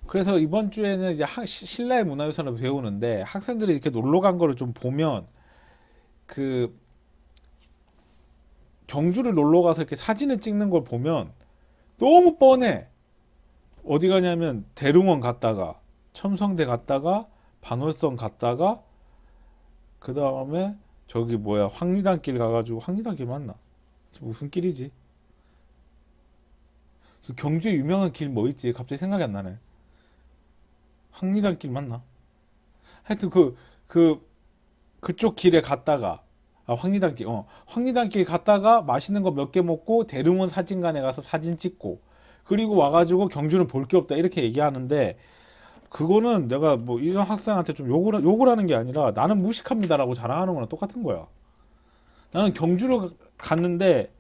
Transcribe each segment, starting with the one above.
그래서 이번 주에는 이제 신라의 문화유산을 배우는데 학생들이 이렇게 놀러 간 거를 좀 보면 그 경주를 놀러 가서 이렇게 사진을 찍는 걸 보면 너무 뻔해. 어디 가냐면 대릉원 갔다가 첨성대 갔다가 반월성 갔다가 그 다음에 저기 뭐야 황리단길 가가지고 황리단길 맞나? 무슨 길이지? 그 경주에 유명한 길 뭐 있지? 갑자기 생각이 안 나네. 황리단길 맞나? 하여튼 그쪽 길에 갔다가 황리단길 황리단길 갔다가 맛있는 거 몇 개 먹고 대릉원 사진관에 가서 사진 찍고 그리고 와가지고 경주는 볼 게 없다 이렇게 얘기하는데 그거는 내가 뭐 이런 학생한테 좀 욕을 하는 게 아니라 나는 무식합니다라고 자랑하는 거랑 똑같은 거야. 나는 경주를 갔는데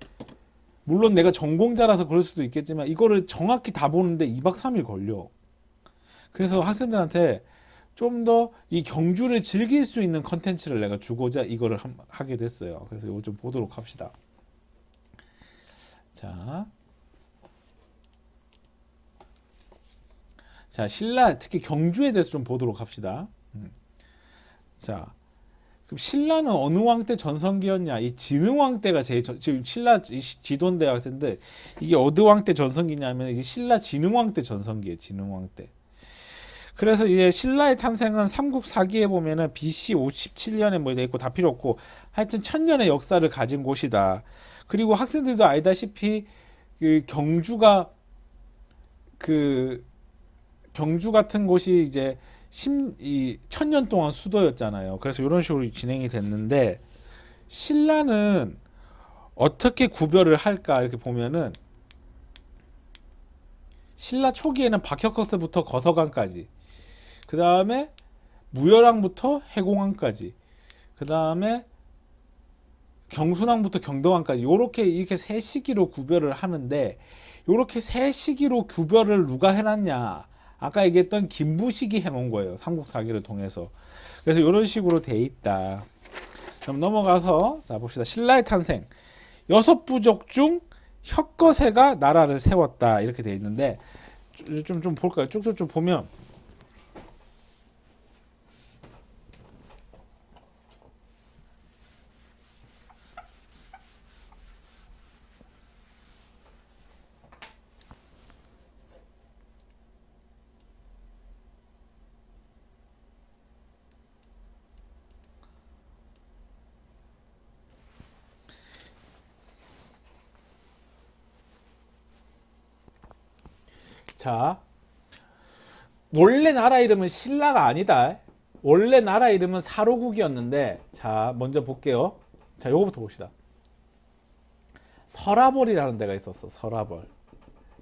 물론 내가 전공자라서 그럴 수도 있겠지만 이거를 정확히 다 보는데 2박 3일 걸려. 그래서 학생들한테 좀 더 이 경주를 즐길 수 있는 컨텐츠를 내가 주고자 이거를 하게 됐어요. 그래서 이거 좀 보도록 합시다. 자, 자 신라 특히 경주에 대해서 좀 보도록 합시다. 자, 그럼 신라는 어느 왕 때 전성기였냐? 이 진흥왕 때가 지금 신라 지도인데 학생들 이게 어느 왕 때 전성기냐면 이게 신라 진흥왕 때 전성기예요. 진흥왕 때. 그래서 이제 신라의 탄생은 삼국 사기에 보면은 BC 57년에 뭐 돼 있고 다 필요 없고 하여튼 천년의 역사를 가진 곳이다. 그리고 학생들도 알다시피 그 그 경주 같은 곳이 이제 이 천년 동안 수도였잖아요. 그래서 이런 식으로 진행이 됐는데 신라는 어떻게 구별을 할까 이렇게 보면은 신라 초기에는 박혁거세부터 거서관까지 그 다음에 무열왕부터 해공왕까지 그 다음에 경순왕부터 경동왕까지 요렇게 이렇게 세 시기로 구별을 하는데 요렇게 세 시기로 구별을 누가 해놨냐 아까 얘기했던 김부식이 해놓은 거예요. 삼국사기를 통해서. 그래서 이런 식으로 돼 있다. 그럼 넘어가서 자 봅시다. 신라의 탄생. 여섯 부족 중 혁거세가 나라를 세웠다. 이렇게 돼 있는데 좀 볼까요? 쭉쭉 좀 보면 자 원래 나라 이름은 신라가 아니다. 원래 나라 이름은 사로국이었는데 자 먼저 볼게요. 자 요거부터 봅시다. 서라벌이라는 데가 있었어. 서라벌.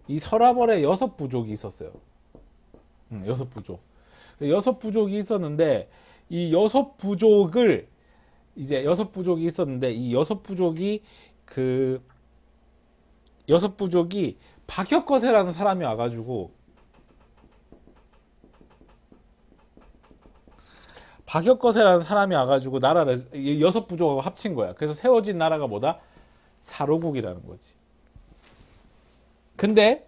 이 서라벌에 여섯 부족이 있었어요. 여섯 부족. 여섯 부족이 있었는데 이 여섯 부족을 이제 여섯 부족이 있었는데 이 여섯 부족이 박혁거세라는 사람이 와가지고 나라를 여섯 부족하고 합친 거야. 그래서 세워진 나라가 뭐다? 사로국이라는 거지. 근데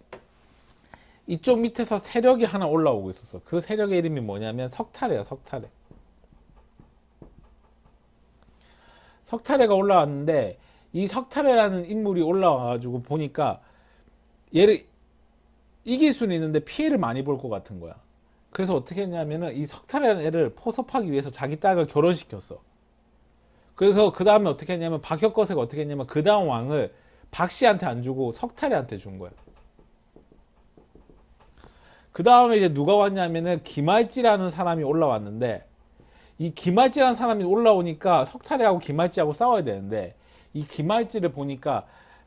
이쪽 밑에서 세력이 하나 올라오고 있었어. 그 세력의 이름이 뭐냐면 석탈이야. 석탈해가 올라왔는데 이 석탈해라는 인물이 올라와가지고 보니까 얘를 이길 수는 있는데 피해를 많이 볼 것 같은 거야. 그래서 어떻게 했냐면은 이 석탈해라는 애를 포섭하기 위해서 자기 딸과 결혼시켰어. 그래서 그 다음에 어떻게 했냐면 박혁거세가 어떻게 했냐면 그 다음 왕을 박씨한테 안 주고 석탈해한테 준 거야. 그 다음에 이제 누가 왔냐면은 김할지라는 사람이 올라왔는데 이 김할지라는 사람이 올라오니까 석탈해하고 김할지하고 싸워야 되는데 이 김할지를 보니까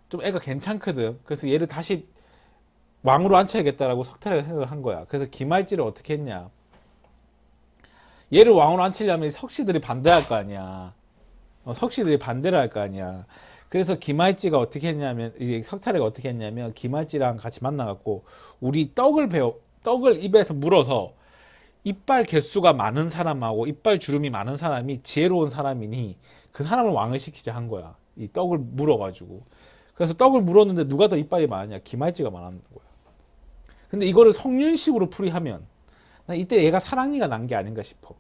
좀 애가 괜찮거든. 그래서 얘를 다시 왕으로 앉혀야겠다라고 석탈해가 생각을 한 거야. 그래서 김할지를 어떻게 했냐? 얘를 왕으로 앉히려면 석씨들이 반대할 거 아니야. 석씨들이 반대를 할 거 아니야. 그래서 김할지가 어떻게 했냐면 이제 석탈해가 어떻게 했냐면 김할지랑 같이 만나갖고 우리 떡을 입에서 물어서 이빨 개수가 많은 사람하고 이빨 주름이 많은 사람이 지혜로운 사람이니 그 사람을 왕을 시키자 한 거야. 이 떡을 물어가지고. 그래서 떡을 물었는데 누가 더 이빨이 많았냐? 김할지가 많았는 거야. 근데 이거를 성윤식으로 풀이하면 나 이때 얘가 사랑니가 난 게 아닌가 싶어.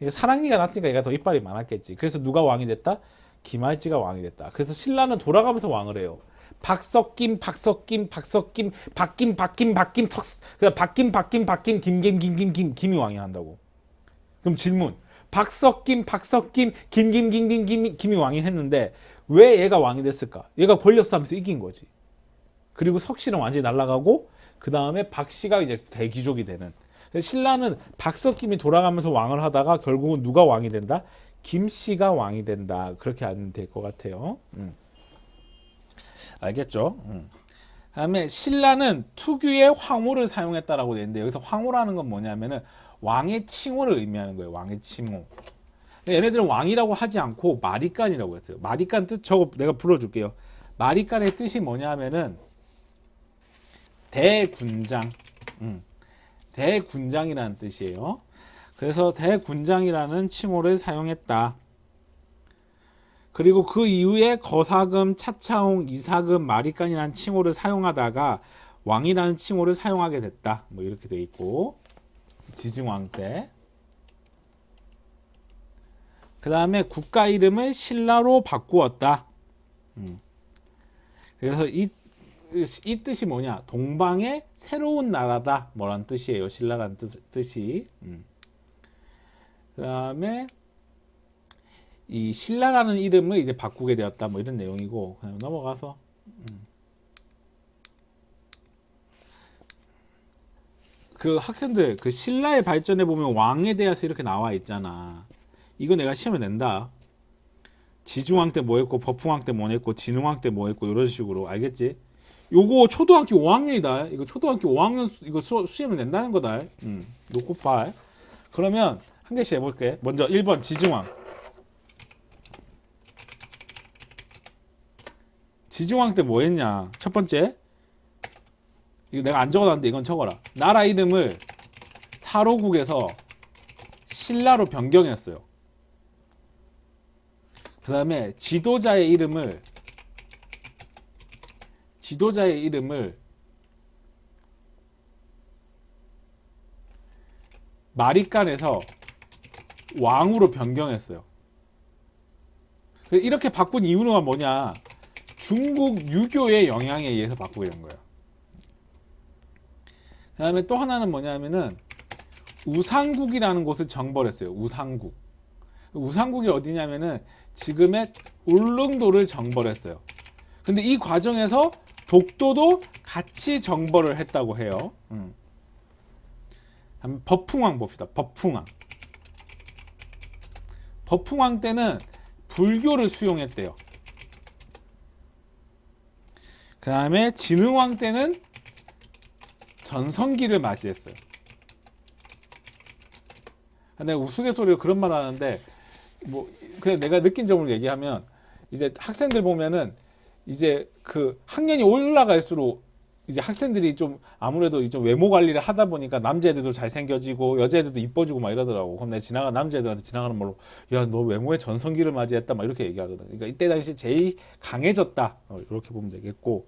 사랑니가 났으니까 얘가 더 이빨이 많았겠지. 그래서 누가 왕이 됐다? 김할지가 왕이 됐다. 그래서 신라는 돌아가면서 왕을 해요. 박석김, 박석김, 박석김, 박김, 박김, 박김, 그다음 박김, 박김, 박김, 김, 김이 왕이 한다고. 그럼 질문. 박석김, 박석김, 김이 왕이 했는데 왜 얘가 왕이 됐을까? 얘가 권력 싸움에서 이긴 거지. 그리고 석씨는 완전히 날아가고 그 다음에 박씨가 이제 대귀족이 되는. 신라는 박석김이 돌아가면서 왕을 하다가 결국은 누가 왕이 된다? 김씨가 왕이 된다. 그렇게 알면 될 것 같아요. 알겠죠? 다음에 신라는 특유의 황호를 사용했다라고 되는데 여기서 황호라는 건 뭐냐면은 왕의 칭호를 의미하는 거예요. 왕의 칭호. 얘네들은 왕이라고 하지 않고 마리간이라고 했어요. 마리간 뜻 저거 내가 불러줄게요. 마리간의 뜻이 뭐냐면은 대군장. 대군장이라는 뜻이에요. 그래서 대군장이라는 칭호를 사용했다. 그리고 그 이후에 거사금, 차차홍, 이사금, 마리간이라는 칭호를 사용하다가 왕이라는 칭호를 사용하게 됐다. 뭐 이렇게 돼 있고 지증왕 때. 그 다음에 국가 이름을 신라로 바꾸었다. 그래서 이 뜻이 뭐냐? 동방의 새로운 나라다. 뭐란 뜻이에요? 신라라는 뜻이. 그 다음에 이 신라라는 이름을 이제 바꾸게 되었다. 뭐 이런 내용이고 그냥 넘어가서 그 학생들 그 신라의 발전에 보면 왕에 대해서 이렇게 나와 있잖아. 이거 내가 시험에 낸다. 지중왕 때 뭐 했고 버풍왕 때 뭐 했고 진흥왕 때 뭐 했고 이런 식으로 알겠지? 요거 초등학교 5학년이다. 이거 초등학교 5학년 이거 시험에 낸다는 거다. 놓고 봐. 그러면 한 개씩 해볼게. 먼저 1번 지중왕. 지중왕 때 뭐 했냐? 첫 번째. 이거 내가 안 적어놨는데 이건 적어라. 나라 이름을 사로국에서 신라로 변경했어요. 그 다음에 지도자의 이름을 마리간에서 왕으로 변경했어요. 이렇게 바꾼 이유는 뭐냐? 중국 유교의 영향에 의해서 바꾸게 된 거예요. 그 다음에 또 하나는 뭐냐면은 우상국이라는 곳을 정벌했어요. 우상국. 우상국이 어디냐면은 지금의 울릉도를 정벌했어요. 근데 이 과정에서 독도도 같이 정벌을 했다고 해요. 한번 버풍왕 봅시다. 버풍왕. 버풍왕 때는 불교를 수용했대요. 그 다음에 진흥왕 때는 전성기를 맞이했어요. 내가 우스갯소리로 그런 말 하는데 뭐 그냥 내가 느낀 점을 얘기하면 이제 학생들 보면은 이제 그 학년이 올라갈수록 이제 학생들이 좀 아무래도 좀 외모 관리를 하다 보니까 남자애들도 잘생겨지고 여자애들도 이뻐지고 막 이러더라고. 그럼 내가 남자애들한테 지나가는 말로 야, 너 외모에 전성기를 맞이했다 막 이렇게 얘기하거든. 그러니까 이때 당시 제일 강해졌다. 이렇게 보면 되겠고.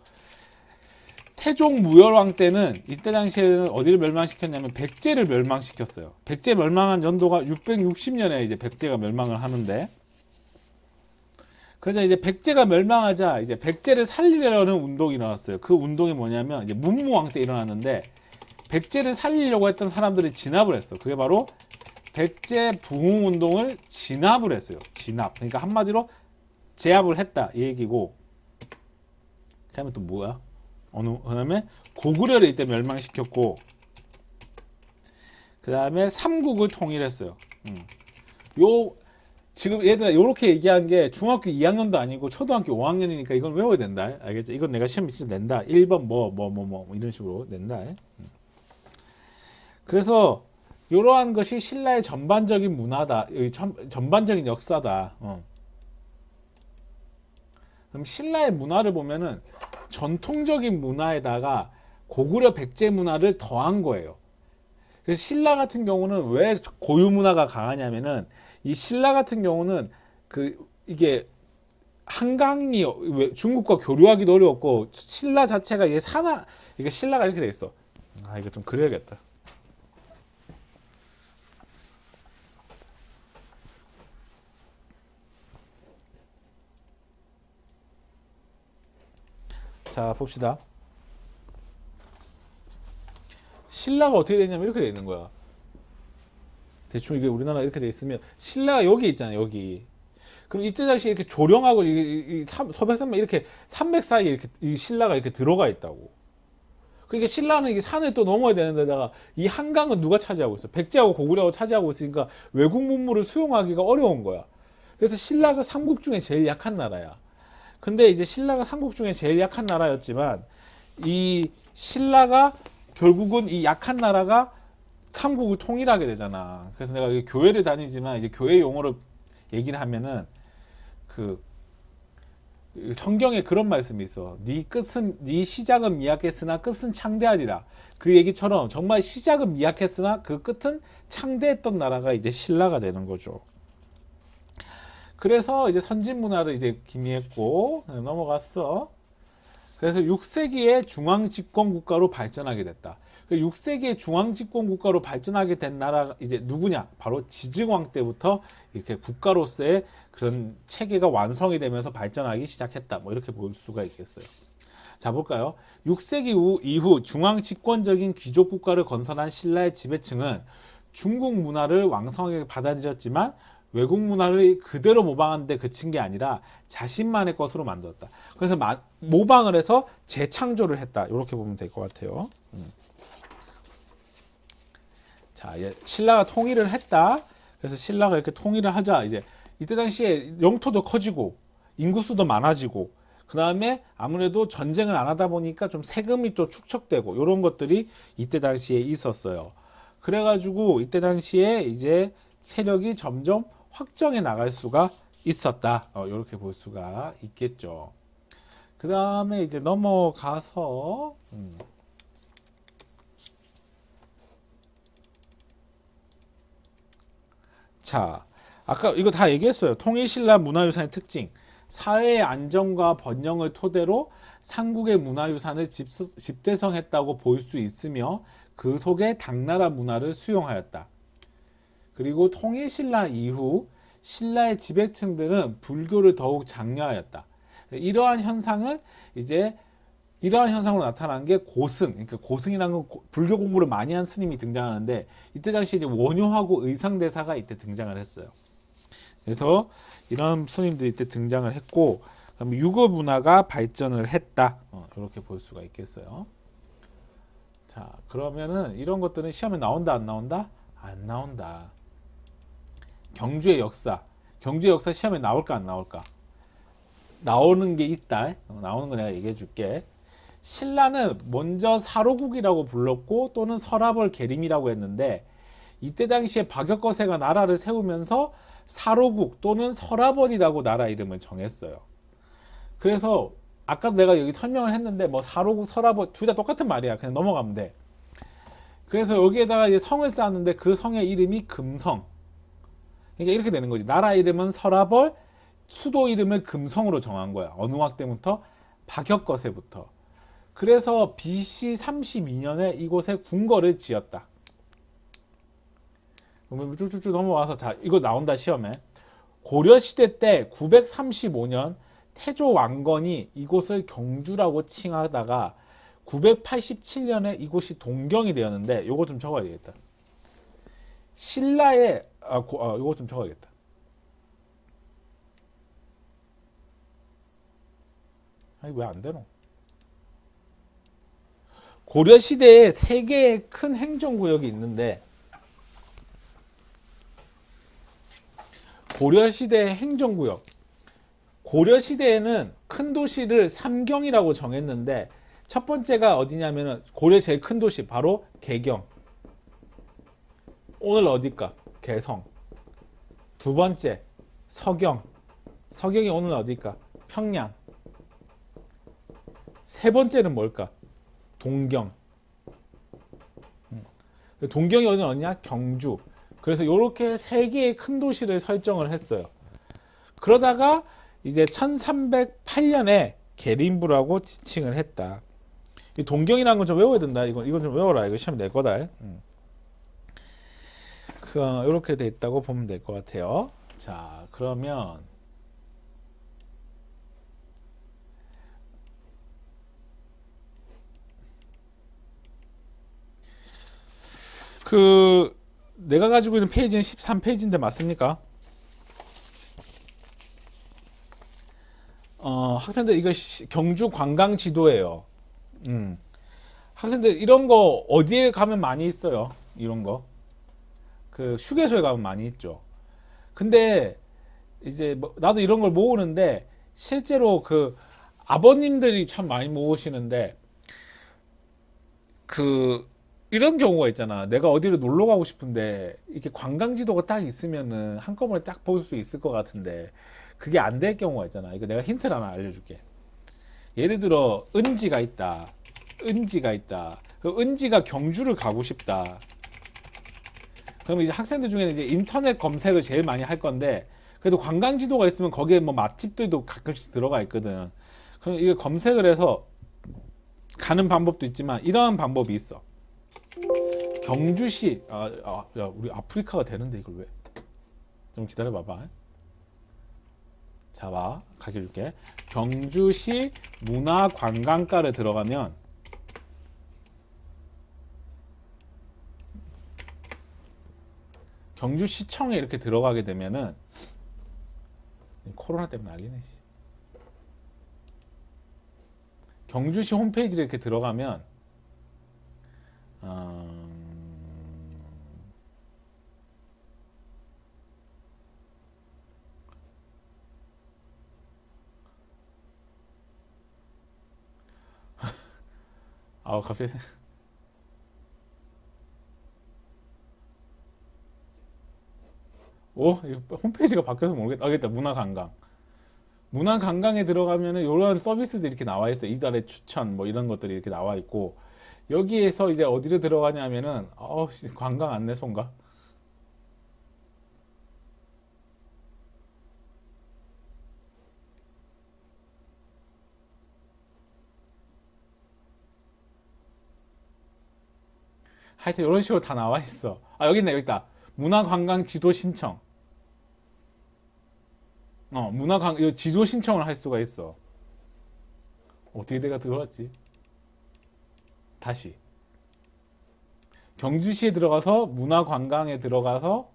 태종 무열왕 때는 이때 당시에는 어디를 멸망시켰냐면 백제를 멸망시켰어요. 백제 멸망한 연도가 660년에 이제 백제가 멸망을 하는데 그래서 이제 백제가 멸망하자 이제 백제를 살리려는 운동이 일어났어요. 그 운동이 뭐냐면 이제 문무왕 때 일어났는데 백제를 살리려고 했던 사람들이 진압을 했어. 그게 바로 백제 부흥 운동을 진압을 했어요. 진압. 그러니까 한마디로 제압을 했다 이 얘기고. 그다음에 또 뭐야? 그다음에 고구려를 이때 멸망시켰고 그다음에 삼국을 통일했어요. 요 지금 얘들아 요렇게 얘기한 게 중학교 2학년도 아니고 초등학교 5학년이니까 이건 외워야 된다. 알겠지? 이건 내가 시험에 진짜 낸다. 1번 뭐 이런 식으로 낸다. 그래서 이러한 것이 신라의 전반적인 문화다. 전반적인 역사다. 그럼 신라의 문화를 보면은 전통적인 문화에다가 고구려 백제 문화를 더한 거예요. 그래서 신라 같은 경우는 왜 고유 문화가 강하냐면은 이 신라 같은 경우는 이게 한강이 중국과 교류하기도 어려웠고 신라 자체가 이게 신라가 이렇게 돼 있어. 아, 이거 좀 그려야겠다. 자, 봅시다. 신라가 어떻게 되냐면 이렇게 돼 있는 거야. 대충 이게 우리나라 이렇게 돼 있으면 신라가 여기 있잖아요, 여기. 그럼 이때 당시 이렇게 조령하고 소백산맥 이렇게 산맥 사이에 이렇게 이 신라가 이렇게 들어가 있다고. 그러니까 신라는 이게 산을 또 넘어야 되는데다가 이 한강은 누가 차지하고 있어? 백제하고 고구려하고 차지하고 있으니까 외국 문물을 수용하기가 어려운 거야. 그래서 신라가 삼국 중에 제일 약한 나라야. 근데 이제 신라가 삼국 중에 제일 약한 나라였지만 이 신라가 결국은 이 약한 나라가 삼국을 통일하게 되잖아. 그래서 내가 교회를 다니지만 이제 교회 용어로 얘기를 하면은 그 성경에 그런 말씀이 있어. 네 시작은 미약했으나 끝은 창대하리라. 그 얘기처럼 정말 시작은 미약했으나 그 끝은 창대했던 나라가 이제 신라가 되는 거죠. 그래서 이제 선진 문화를 이제 기미했고 넘어갔어. 그래서 6세기에 중앙 집권 국가로 발전하게 됐다. 6세기에 중앙 집권 국가로 발전하게 된 나라가 이제 누구냐? 바로 지증왕 때부터 이렇게 국가로서의 그런 체계가 완성이 되면서 발전하기 시작했다. 뭐 이렇게 볼 수가 있겠어요. 자, 볼까요? 6세기 이후 중앙 집권적인 귀족 국가를 건설한 신라의 지배층은 중국 문화를 왕성하게 받아들였지만 외국 문화를 그대로 모방하는데 그친 게 아니라 자신만의 것으로 만들었다. 그래서 모방을 해서 재창조를 했다. 이렇게 보면 될 것 같아요. 자, 신라가 통일을 했다. 그래서 신라가 이렇게 통일을 하자 이제 이때 당시에 영토도 커지고 인구수도 많아지고 그 다음에 아무래도 전쟁을 안 하다 보니까 좀 세금이 또 축적되고 이런 것들이 이때 당시에 있었어요. 그래가지고 이때 당시에 이제 세력이 점점 확정해 나갈 수가 있었다. 이렇게 볼 수가 있겠죠. 그 다음에 이제 넘어가서 자, 아까 이거 다 얘기했어요. 통일신라 문화유산의 특징. 사회의 안정과 번영을 토대로 삼국의 문화유산을 집대성했다고 볼 수 있으며 그 속에 당나라 문화를 수용하였다. 그리고 통일신라 이후 신라의 지배층들은 불교를 더욱 장려하였다. 이러한 현상은 이제 이러한 현상으로 나타난 게 고승. 그러니까 고승이라는 건 불교 공부를 많이 한 스님이 등장하는데 이때 당시 이제 원효하고 의상대사가 이때 등장을 했어요. 그래서 이런 스님들이 이때 등장을 했고 그다음에 유교 문화가 발전을 했다. 이렇게 볼 수가 있겠어요. 자, 그러면은 이런 것들은 시험에 나온다 안 나온다? 안 나온다. 경주의 역사. 경주의 역사 시험에 나올까 안 나올까? 나오는 게 있다. 나오는 거 내가 얘기해 줄게. 신라는 먼저 사로국이라고 불렀고 또는 서라벌 계림이라고 했는데 이때 당시에 박역거세가 나라를 세우면서 사로국 또는 서라벌이라고 나라 이름을 정했어요. 그래서 아까도 내가 여기 설명을 했는데 뭐 사로국, 서라벌 둘 다 똑같은 말이야. 그냥 넘어가면 돼. 그래서 여기에다가 이제 성을 쌓았는데 그 성의 이름이 금성. 그러니까 이렇게 되는 거지. 나라 이름은 서라벌, 수도 이름을 금성으로 정한 거야. 어느 학 때부터? 박역거세부터. 그래서 BC 32년에 이곳에 궁궐을 지었다. 그러면 쭉쭉쭉 넘어와서 자, 이거 나온다 시험에. 고려시대 때 935년 태조 왕건이 이곳을 경주라고 칭하다가 987년에 이곳이 동경이 되었는데 요거 좀 적어야 되겠다. 신라의 요거 좀 적어야겠다. 아니 왜 안 되노? 고려 시대에 세 개의 큰 행정구역이 있는데 고려 시대의 행정구역. 고려 시대에는 큰 도시를 삼경이라고 정했는데 첫 번째가 어디냐면은 고려 제일 큰 도시 바로 개경. 오늘 어딜까? 개성. 두 번째 서경. 서경이 오늘 어딜까? 평양. 세 번째는 뭘까? 동경. 동경이 어디냐? 경주. 그래서 이렇게 세 개의 큰 도시를 설정을 했어요. 그러다가 이제 1308년에 계림부라고 지칭을 했다. 이 동경이라는 건 좀 외워야 된다. 이건 좀 외워라. 이거 시험 낼 거다. 이렇게 돼 있다고 보면 될 것 같아요. 자, 그러면 내가 가지고 있는 페이지는 13페이지인데 맞습니까? 학생들 이거 경주 관광 지도예요. 학생들 이런 거 어디에 가면 많이 있어요? 이런 거. 휴게소에 가면 많이 있죠. 근데 이제 나도 이런 걸 모으는데 실제로 아버님들이 참 많이 모으시는데 이런 경우가 있잖아. 내가 어디를 놀러 가고 싶은데 이렇게 관광 지도가 딱 있으면은 한꺼번에 딱 볼 수 있을 것 같은데 그게 안 될 경우가 있잖아. 이거 내가 힌트를 하나 알려줄게. 예를 들어 은지가 있다. 은지가 있다. 은지가 경주를 가고 싶다. 그러면 이제 학생들 중에는 이제 인터넷 검색을 제일 많이 할 건데 그래도 관광 지도가 있으면 거기에 뭐 맛집들도 가끔씩 들어가 있거든. 그럼 이거 검색을 해서 가는 방법도 있지만 이러한 방법이 있어. 경주시 야 우리 아프리카가 되는데 이걸 왜? 좀 기다려 봐봐. 자, 봐. 가르쳐 줄게. 경주시 문화관광과를 들어가면 경주시청에 이렇게 들어가게 되면은 코로나 때문에 난리네. 경주시 홈페이지를 이렇게 들어가면 갑자기 이거 홈페이지가 바뀌어서 모르겠다. 알겠다. 문화관광에 들어가면은 이런 서비스들이 이렇게 나와 있어. 이달의 추천 뭐 이런 것들이 이렇게 나와 있고 여기에서 이제 어디로 들어가냐면은 관광 안내소인가? 하여튼 이런 식으로 다 나와 있어. 여기 있네. 여기 있다. 문화관광 지도 신청. 이 지도 신청을 할 수가 있어. 어떻게 내가 들어왔지? 다시. 경주시에 들어가서 문화관광에 들어가서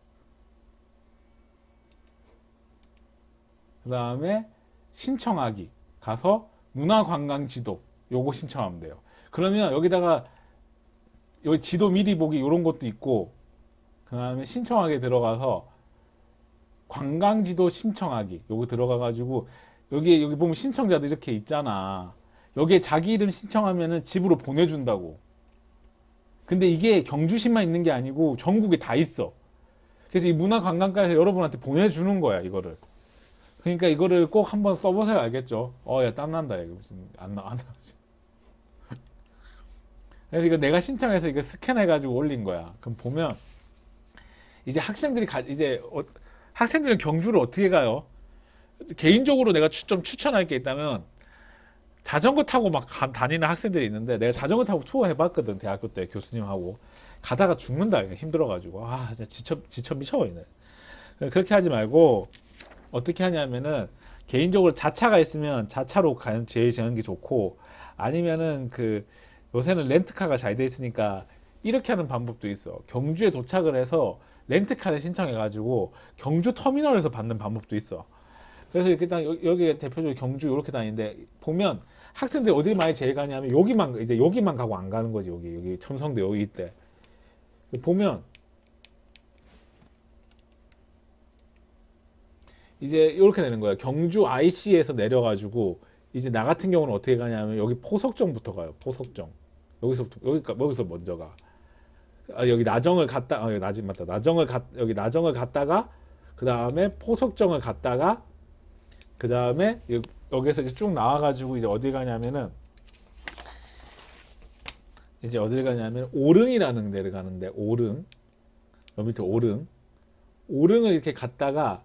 그 다음에 신청하기 가서 문화관광 지도 요거 신청하면 돼요. 그러면 여기다가 여기 지도 미리 보기 이런 것도 있고 그 다음에 신청하기 들어가서 관광지도 신청하기 요거 들어가가지고 여기 보면 신청자들 이렇게 있잖아. 여기에 자기 이름 신청하면은 집으로 보내준다고. 근데 이게 경주시만 있는 게 아니고 전국에 다 있어. 그래서 이 문화관광과에서 여러분한테 보내주는 거야 이거를. 그러니까 이거를 꼭 한번 써보세요. 알겠죠? 야 땀난다 이거 무슨 안 나와. 그래서 이거 내가 신청해서 이거 스캔해가지고 올린 거야. 그럼 보면 이제 학생들은 경주를 어떻게 가요? 개인적으로 내가 좀 추천할 게 있다면 자전거 타고 막 다니는 학생들이 있는데 내가 자전거 타고 투어 해봤거든. 대학교 때 교수님하고 가다가 죽는다. 힘들어가지고 진짜 지쳐 미쳐버리네. 그렇게 하지 말고 어떻게 하냐면은 개인적으로 자차가 있으면 자차로 가는 제일 되는 게 좋고 아니면은 요새는 렌트카가 잘 돼 있으니까 이렇게 하는 방법도 있어. 경주에 도착을 해서 렌트카를 신청해가지고 경주 터미널에서 받는 방법도 있어. 그래서 일단 여기 대표적으로 경주 이렇게 다니는데 보면 학생들이 어디 많이 제일 가냐면 여기만 가고 안 가는 거지. 여기 첨성대 여기 있대. 보면 이제 이렇게 되는 거야. 경주 IC에서 내려가지고 이제 나 같은 경우는 어떻게 가냐면 여기 포석정부터 가요. 포석정. 여기서 먼저 가. 여기 나정을 갔다. 여기 맞다. 여기 나정을 갔다가 그 다음에 포석정을 갔다가 그 다음에 여기서 이제 쭉 나와가지고 이제 어디 가냐면은 오릉이라는 데를 가는데 여기 밑에 오릉을 이렇게 갔다가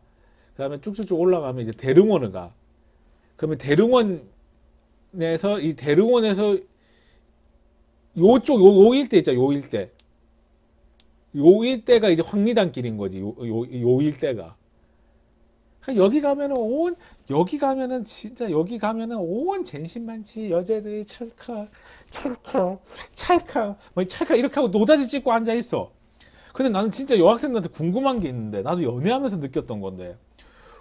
그 다음에 쭉쭉쭉 올라가면 이제 대릉원을 가. 그러면 대릉원에서 요쪽 요 일대 있죠. 요 일대. 요 일대가 이제 황리단길인 거지. 요 일대가. 여기 가면은 온 여기 가면은 진짜 여기 가면은 온 젠신만치 여자들이 찰칵 찰칵 찰칵 뭐 찰칵 이렇게 하고 노다지 찍고 앉아 있어. 근데 나는 진짜 여학생들한테 궁금한 게 있는데 나도 연애하면서 느꼈던 건데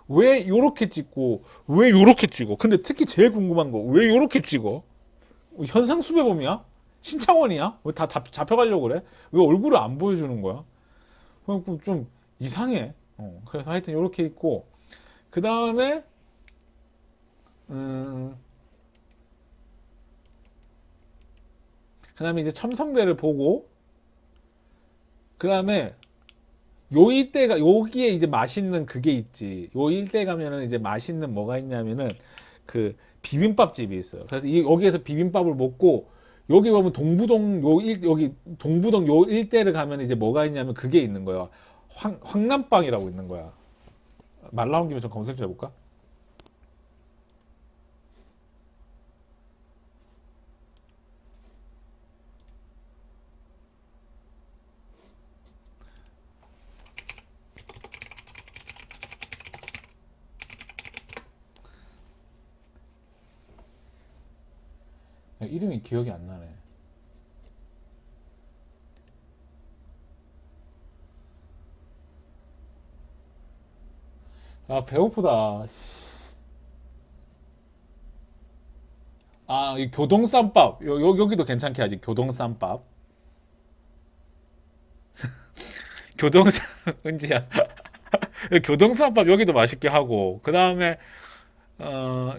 왜 요렇게 찍고 왜 요렇게 찍어? 근데 특히 제일 궁금한 거 왜 요렇게 찍어? 현상수배범이야? 신창원이야? 왜 다 잡혀가려고 그래? 왜 얼굴을 안 보여주는 거야? 그래갖고 좀 이상해. 그래서 하여튼 요렇게 있고 그 다음에 음, 그 다음에 이제 첨성대를 보고 그 다음에 요 일대가 여기에 이제 맛있는 그게 있지. 요 일대 가면은 이제 맛있는 뭐가 있냐면은 그 비빔밥 집이 있어요. 그래서 여기에서 비빔밥을 먹고 여기 보면 동부동 여기 동부동 요 일대를 가면 이제 뭐가 있냐면 그게 있는 거야. 황남빵이라고 있는 거야. 말 나온 김에 좀 검색 좀 해볼까? 이름이 기억이 안 나네. 아 배고프다. 아, 이 교동쌈밥. 여기도 괜찮게 하지. 교동쌈밥. 교동쌈, 은지야. 교동쌈밥 여기도 맛있게 하고. 그 다음에,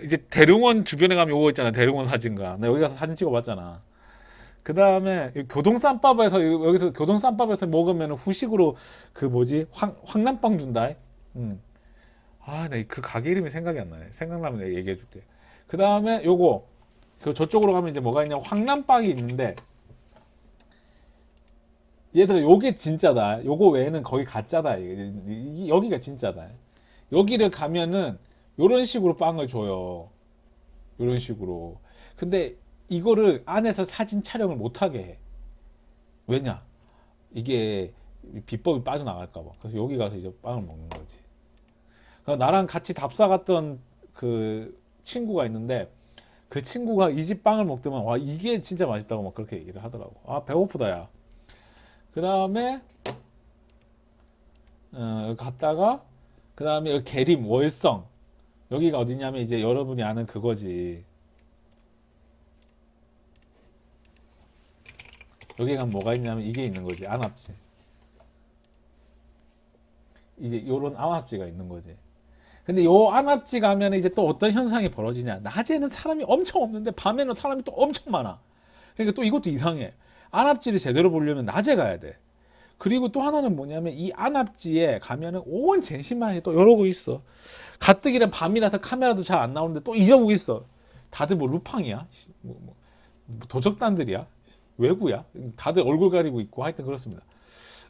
이제 대릉원 주변에 가면 요거 있잖아. 대릉원 사진가. 나 여기 가서 사진 찍어봤잖아. 그 다음에 교동쌈밥에서, 여기서 교동쌈밥에서 먹으면 후식으로 그 뭐지? 황남빵 준다. 음. 아, 나 그 가게 이름이 생각이 안 나네. 생각나면 내가 얘기해 줄게. 그 다음에 요거. 그 저쪽으로 가면 이제 뭐가 있냐. 황남빵이 있는데, 얘들아 요게 진짜다. 요거 외에는 거의 가짜다. 여기가 진짜다. 여기를 가면은 요런 식으로 빵을 줘요. 요런 식으로. 근데 이거를 안에서 사진 촬영을 못하게 해. 왜냐? 이게 비법이 빠져나갈까 봐. 그래서 여기 가서 이제 빵을 먹는 거지. 그러니까 나랑 같이 답사 갔던 그 친구가 있는데 그 친구가 이 집 빵을 먹더만 와 이게 진짜 맛있다고 막 그렇게 얘기를 하더라고. 아 배고프다 야. 그 다음에 갔다가 그 다음에 여기 계림 월성 여기가 어디냐면 이제 여러분이 아는 그거지. 여기 가면 뭐가 있냐면 이게 있는 거지. 안압지. 이제 요런 안압지가 있는 거지. 근데 요 안압지 가면 이제 또 어떤 현상이 벌어지냐. 낮에는 사람이 엄청 없는데 밤에는 사람이 또 엄청 많아. 그러니까 또 이것도 이상해. 안압지를 제대로 보려면 낮에 가야 돼. 그리고 또 하나는 뭐냐면 이 안압지에 가면은 온 젠신만이 또 이러고 있어. 가뜩이나 밤이라서 카메라도 잘 안 나오는데 또 이러고 있어. 다들 뭐 루팡이야? 뭐 도적단들이야? 외구야? 다들 얼굴 가리고 있고 하여튼 그렇습니다.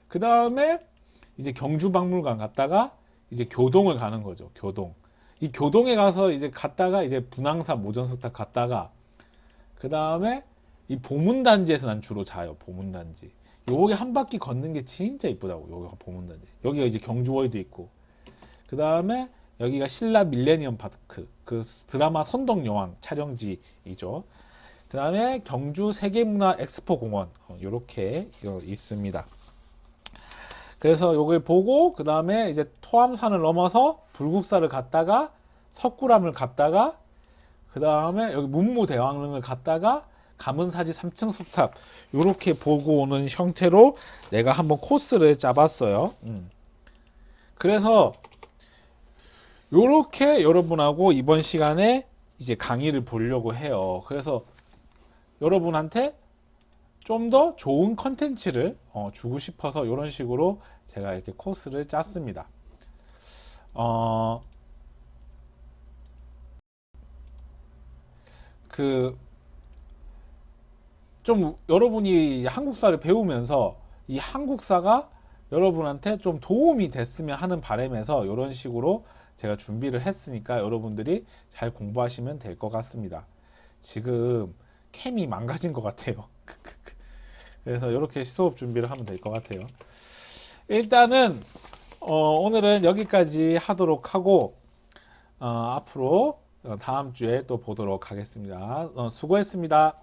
그 다음에 이제 경주박물관 갔다가 이제 교동을 가는 거죠. 교동. 이 교동에 가서 이제 갔다가 이제 분황사 모전석탑 갔다가 그 다음에 이 보문단지에서 난 주로 자요. 보문단지. 요게 한 바퀴 걷는 게 진짜 이쁘다고. 여기가 보문단지. 여기가 이제 경주월드 있고. 그 다음에 여기가 신라 밀레니엄 파크. 그 드라마 선덕여왕 촬영지이죠. 그 다음에 경주 세계문화 엑스포 공원. 요렇게 있습니다. 그래서 요걸 보고 그 다음에 이제 토암산을 넘어서 불국사를 갔다가 석굴암을 갔다가 그 다음에 여기 문무대왕릉을 갔다가 감은사지 3층 석탑 요렇게 보고 오는 형태로 내가 한번 코스를 짜봤어요. 그래서 요렇게 여러분하고 이번 시간에 이제 강의를 보려고 해요. 그래서 여러분한테 좀 더 좋은 컨텐츠를 주고 싶어서 이런 식으로 제가 이렇게 코스를 짰습니다. 그 좀 여러분이 한국사를 배우면서 이 한국사가 여러분한테 좀 도움이 됐으면 하는 바람에서 이런 식으로 제가 준비를 했으니까 여러분들이 잘 공부하시면 될 것 같습니다. 지금 캠이 망가진 것 같아요. 그래서 이렇게 수업 준비를 하면 될 것 같아요. 일단은 오늘은 여기까지 하도록 하고 앞으로 다음 주에 또 보도록 하겠습니다. 수고했습니다.